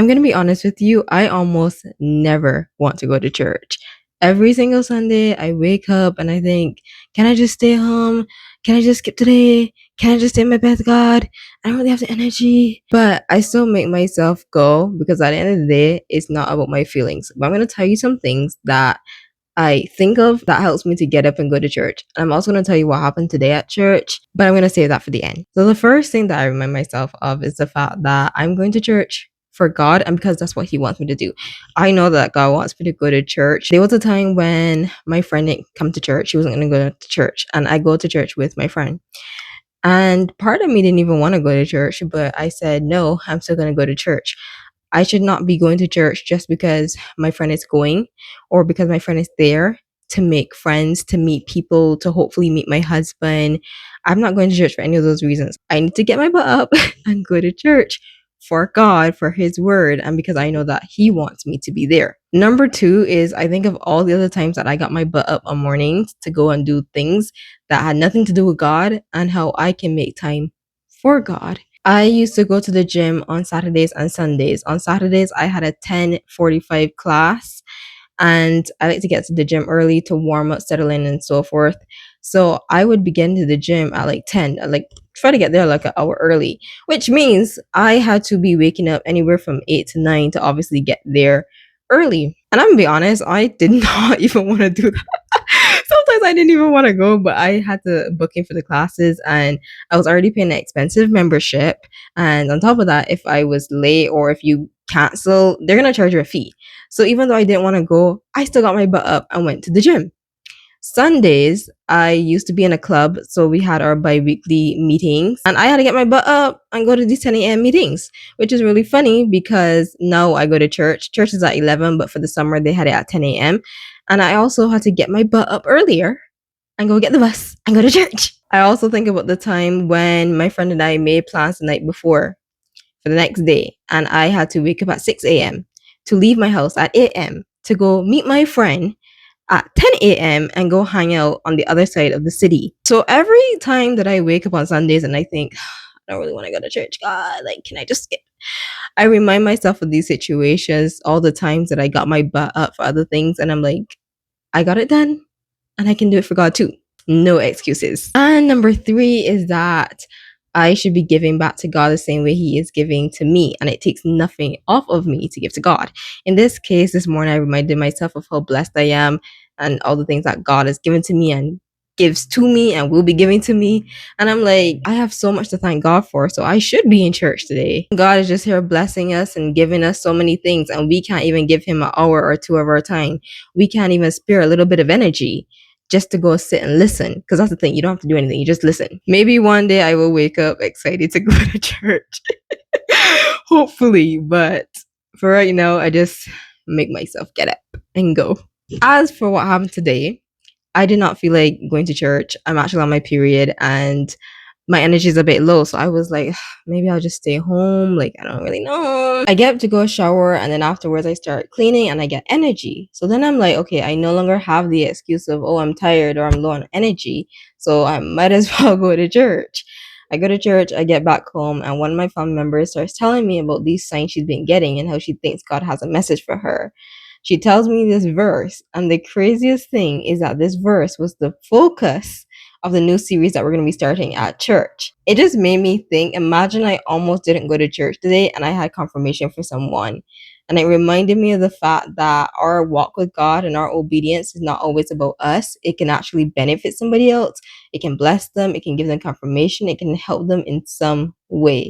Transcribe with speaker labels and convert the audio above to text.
Speaker 1: I'm gonna be honest with you, I almost never want to go to church. Every single Sunday, I wake up and I think, can I just stay home? Can I just skip today? Can I just stay in my bed, God? I don't really have the energy. But I still make myself go because at the end of the day, it's not about my feelings. But I'm gonna tell you some things that I think of that helps me to get up and go to church. And I'm also going to tell you what happened today at church, but I'm going to save that for the end. So the first thing that I remind myself of is the fact that I'm going to church for God and because that's what he wants me to do. I know that God wants me to go to church. There was a time when my friend didn't come to church. She wasn't going to go to church and I go to church with my friend. And part of me didn't even want to go to church, but I said, no, I'm still going to go to church. I should not be going to church just because my friend is going or because my friend is there to make friends, to meet people, to hopefully meet my husband. I'm not going to church for any of those reasons. I need to get my butt up and go to church for God, for his word, and because I know that he wants me to be there. Number two is I think of all the other times that I got my butt up on mornings to go and do things that had nothing to do with God and how I can make time for God. I used to go to the gym on Saturdays and Sundays. On Saturdays, I had a 10:45 class, and I like to get to the gym early to warm up, settle in, and so forth. So I would begin to the gym at like 10, like try to get there like an hour early, which means I had to be waking up anywhere from 8 to 9 to obviously get there early. And I'm gonna be honest, I did not even want to do that. Sometimes I didn't even want to go, but I had to book in for the classes and I was already paying an expensive membership. And on top of that, if I was late or if you cancel, they're going to charge you a fee. So even though I didn't want to go, I still got my butt up and went to the gym. Sundays, I used to be in a club, so we had our bi-weekly meetings, and I had to get my butt up and go to these 10 a.m. meetings, which is really funny because now I go to church. Church is at 11, but for the summer, they had it at 10 a.m. And I also had to get my butt up earlier and go get the bus and go to church. I also think about the time when my friend and I made plans the night before for the next day, and I had to wake up at 6 a.m. to leave my house at 8 a.m. to go meet my friend at 10 a.m. and go hang out on the other side of the city. So every time that I wake up on Sundays and I think, I don't really want to go to church, God, like, can I just skip? I remind myself of these situations, all the times that I got my butt up for other things, and I'm like, I got it done and I can do it for God too. No excuses. And number three is that I should be giving back to God the same way he is giving to me. And it takes nothing off of me to give to God. In this case, this morning, I reminded myself of how blessed I am and all the things that God has given to me and gives to me and will be giving to me. And I'm like, I have so much to thank God for. So I should be in church today. God is just here blessing us and giving us so many things. And we can't even give him an hour or two of our time. We can't even spare a little bit of energy just to go sit and listen. Because that's the thing. You don't have to do anything. You just listen. Maybe one day I will wake up excited to go to church. Hopefully. But for right now, I just make myself get up and go. As for what happened today, I did not feel like going to church. I'm actually on my period and my energy is a bit low. So I was like, maybe I'll just stay home. Like, I don't really know. I get up to go shower and then afterwards I start cleaning and I get energy. So then I'm like, okay, I no longer have the excuse of, oh, I'm tired or I'm low on energy. So I might as well go to church. I go to church, I get back home, and one of my family members starts telling me about these signs she's been getting and how she thinks God has a message for her. She tells me this verse, and the craziest thing is that this verse was the focus of the new series that we're going to be starting at church. It just made me think, imagine I almost didn't go to church today and I had confirmation for someone. And it reminded me of the fact that our walk with God and our obedience is not always about us. It can actually benefit somebody else. It can bless them. It can give them confirmation. It can help them in some way.